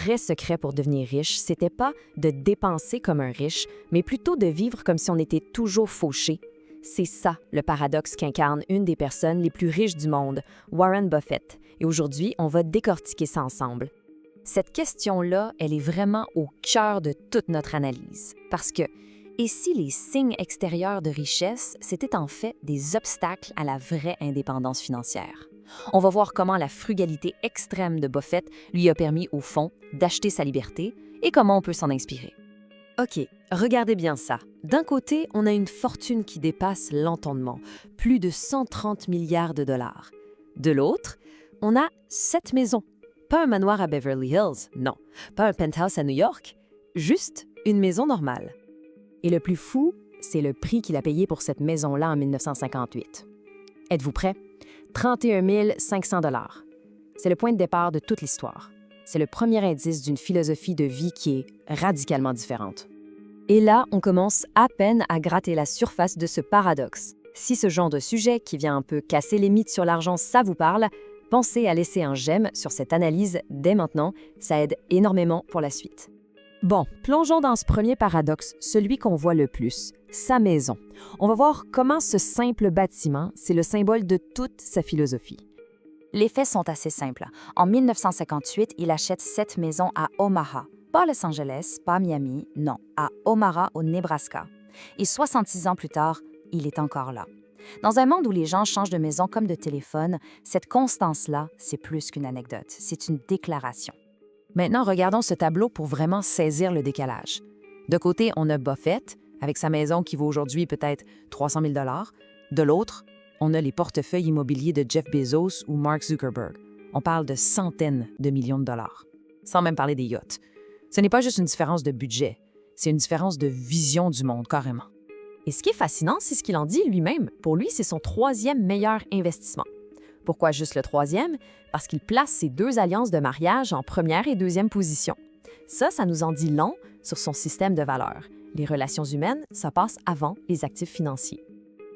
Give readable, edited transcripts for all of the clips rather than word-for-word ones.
vrai secret pour devenir riche, c'était pas de dépenser comme un riche, mais plutôt de vivre comme si on était toujours fauché. C'est ça le paradoxe qu'incarne une des personnes les plus riches du monde, Warren Buffett. Et aujourd'hui, on va décortiquer ça ensemble. Cette question-là, elle est vraiment au cœur de toute notre analyse. Parce que, et si les signes extérieurs de richesse, c'était en fait des obstacles à la vraie indépendance financière? On va voir comment la frugalité extrême de Buffett lui a permis, au fond, d'acheter sa liberté et comment on peut s'en inspirer. OK, regardez bien ça. D'un côté, on a une fortune qui dépasse l'entendement, plus de 130 milliards de dollars. De l'autre, on a 7 maisons. Pas un manoir à Beverly Hills, non. Pas un penthouse à New York, juste une maison normale. Et le plus fou, c'est le prix qu'il a payé pour cette maison-là en 1958. Êtes-vous prêts? 31 500 $. C'est le point de départ de toute l'histoire. C'est le premier indice d'une philosophie de vie qui est radicalement différente. Et là, on commence à peine à gratter la surface de ce paradoxe. Si ce genre de sujet qui vient un peu casser les mythes sur l'argent, ça vous parle, pensez à laisser un j'aime sur cette analyse dès maintenant, ça aide énormément pour la suite. Bon, plongeons dans ce premier paradoxe, celui qu'on voit le plus, sa maison. On va voir comment ce simple bâtiment, c'est le symbole de toute sa philosophie. Les faits sont assez simples. En 1958, il achète cette maison à Omaha. Pas Los Angeles, pas Miami, non, à Omaha, au Nebraska. Et 66 ans plus tard, il est encore là. Dans un monde où les gens changent de maison comme de téléphone, cette constance-là, c'est plus qu'une anecdote, c'est une déclaration. Maintenant, regardons ce tableau pour vraiment saisir le décalage. De côté, on a Buffett, avec sa maison qui vaut aujourd'hui peut-être 300 000 $. De l'autre, on a les portefeuilles immobiliers de Jeff Bezos ou Mark Zuckerberg. On parle de centaines de millions de dollars, sans même parler des yachts. Ce n'est pas juste une différence de budget, c'est une différence de vision du monde, carrément. Et ce qui est fascinant, c'est ce qu'il en dit lui-même. Pour lui, c'est son 3e meilleur investissement. Pourquoi juste le 3e? Parce qu'il place ses 2 alliances de mariage en première et 2e position. Ça nous en dit long sur son système de valeurs. Les relations humaines, ça passe avant les actifs financiers.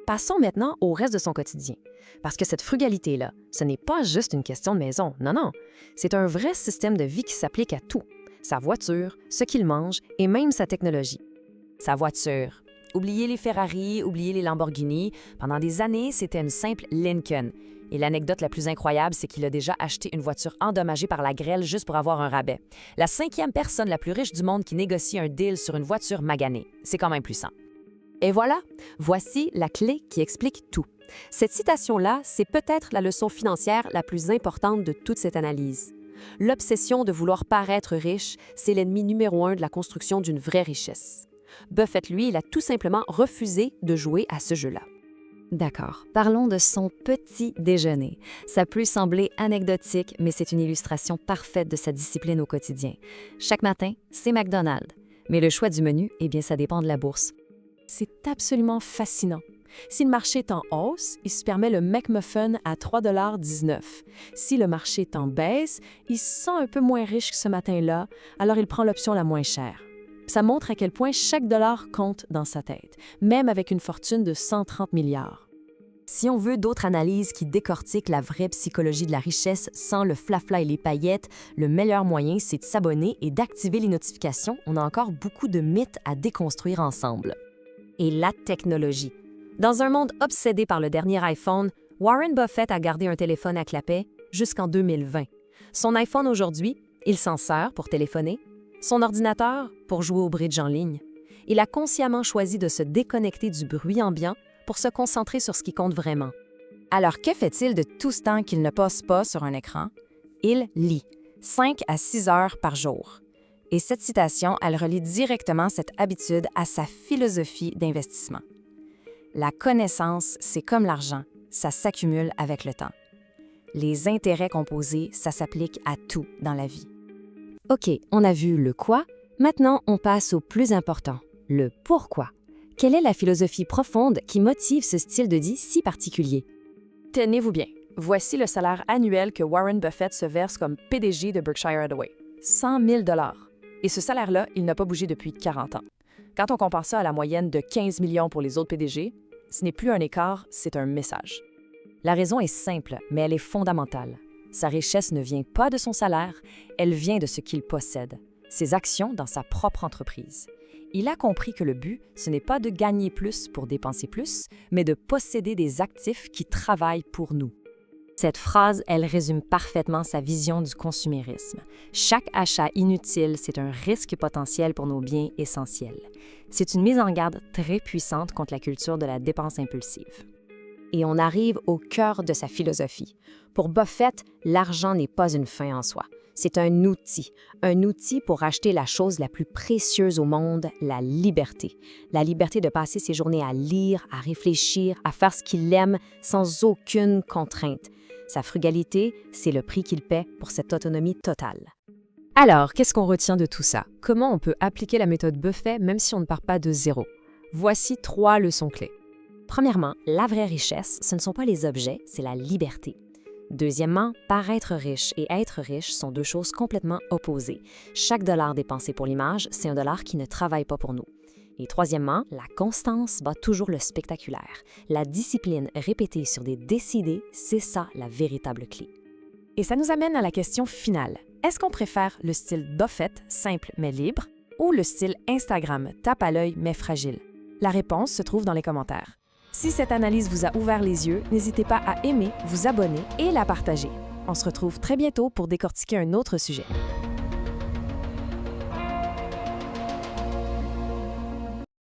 Passons maintenant au reste de son quotidien. Parce que cette frugalité-là, ce n'est pas juste une question de maison, non. C'est un vrai système de vie qui s'applique à tout. Sa voiture, ce qu'il mange et même sa technologie. Sa voiture. Oubliez les Ferrari, oubliez les Lamborghini. Pendant des années, c'était une simple Lincoln. Et l'anecdote la plus incroyable, c'est qu'il a déjà acheté une voiture endommagée par la grêle juste pour avoir un rabais. La 5e personne la plus riche du monde qui négocie un deal sur une voiture maganée. C'est quand même puissant. Et voilà, voici la clé qui explique tout. Cette citation-là, c'est peut-être la leçon financière la plus importante de toute cette analyse. L'obsession de vouloir paraître riche, c'est l'ennemi numéro 1 de la construction d'une vraie richesse. Buffett, lui, il a tout simplement refusé de jouer à ce jeu-là. D'accord, parlons de son petit déjeuner. Ça peut sembler anecdotique, mais c'est une illustration parfaite de sa discipline au quotidien. Chaque matin, c'est McDonald's. Mais le choix du menu, eh bien, ça dépend de la bourse. C'est absolument fascinant. Si le marché est en hausse, il se permet le McMuffin à 3,19 $. Si le marché est en baisse, il se sent un peu moins riche que ce matin-là, alors il prend l'option la moins chère. Ça montre à quel point chaque dollar compte dans sa tête, même avec une fortune de 130 milliards. Si on veut d'autres analyses qui décortiquent la vraie psychologie de la richesse sans le flafla et les paillettes, le meilleur moyen, c'est de s'abonner et d'activer les notifications. On a encore beaucoup de mythes à déconstruire ensemble. Et la technologie. Dans un monde obsédé par le dernier iPhone, Warren Buffett a gardé un téléphone à clapet jusqu'en 2020. Son iPhone aujourd'hui, il s'en sert pour téléphoner, son ordinateur pour jouer au bridge en ligne. Il a consciemment choisi de se déconnecter du bruit ambiant pour se concentrer sur ce qui compte vraiment. Alors, que fait-il de tout ce temps qu'il ne passe pas sur un écran? Il lit, 5 à 6 heures par jour. Et cette citation, elle relie directement cette habitude à sa philosophie d'investissement. La connaissance, c'est comme l'argent, ça s'accumule avec le temps. Les intérêts composés, ça s'applique à tout dans la vie. OK, on a vu le quoi, maintenant on passe au plus important, le pourquoi. Quelle est la philosophie profonde qui motive ce style de vie si particulier? Tenez-vous bien, voici le salaire annuel que Warren Buffett se verse comme PDG de Berkshire Hathaway. 100 000 $. Et ce salaire-là, il n'a pas bougé depuis 40 ans. Quand on compare ça à la moyenne de 15 millions pour les autres PDG, ce n'est plus un écart, c'est un message. La raison est simple, mais elle est fondamentale. Sa richesse ne vient pas de son salaire, elle vient de ce qu'il possède, ses actions dans sa propre entreprise. Il a compris que le but, ce n'est pas de gagner plus pour dépenser plus, mais de posséder des actifs qui travaillent pour nous. Cette phrase, elle résume parfaitement sa vision du consumérisme. Chaque achat inutile, c'est un risque potentiel pour nos biens essentiels. C'est une mise en garde très puissante contre la culture de la dépense impulsive. Et on arrive au cœur de sa philosophie. Pour Buffett, l'argent n'est pas une fin en soi. C'est un outil pour acheter la chose la plus précieuse au monde, la liberté. La liberté de passer ses journées à lire, à réfléchir, à faire ce qu'il aime sans aucune contrainte. Sa frugalité, c'est le prix qu'il paie pour cette autonomie totale. Alors, qu'est-ce qu'on retient de tout ça? Comment on peut appliquer la méthode Buffett même si on ne part pas de zéro? Voici 3 leçons clés. Premièrement, la vraie richesse, ce ne sont pas les objets, c'est la liberté. Deuxièmement, paraître riche et être riche sont 2 choses complètement opposées. Chaque dollar dépensé pour l'image, c'est un dollar qui ne travaille pas pour nous. Et troisièmement, la constance bat toujours le spectaculaire. La discipline répétée sur des décidés, c'est ça la véritable clé. Et ça nous amène à la question finale. Est-ce qu'on préfère le style Buffett, simple mais libre, ou le style Instagram, tape à l'œil mais fragile? La réponse se trouve dans les commentaires. Si cette analyse vous a ouvert les yeux, n'hésitez pas à aimer, vous abonner et la partager. On se retrouve très bientôt pour décortiquer un autre sujet.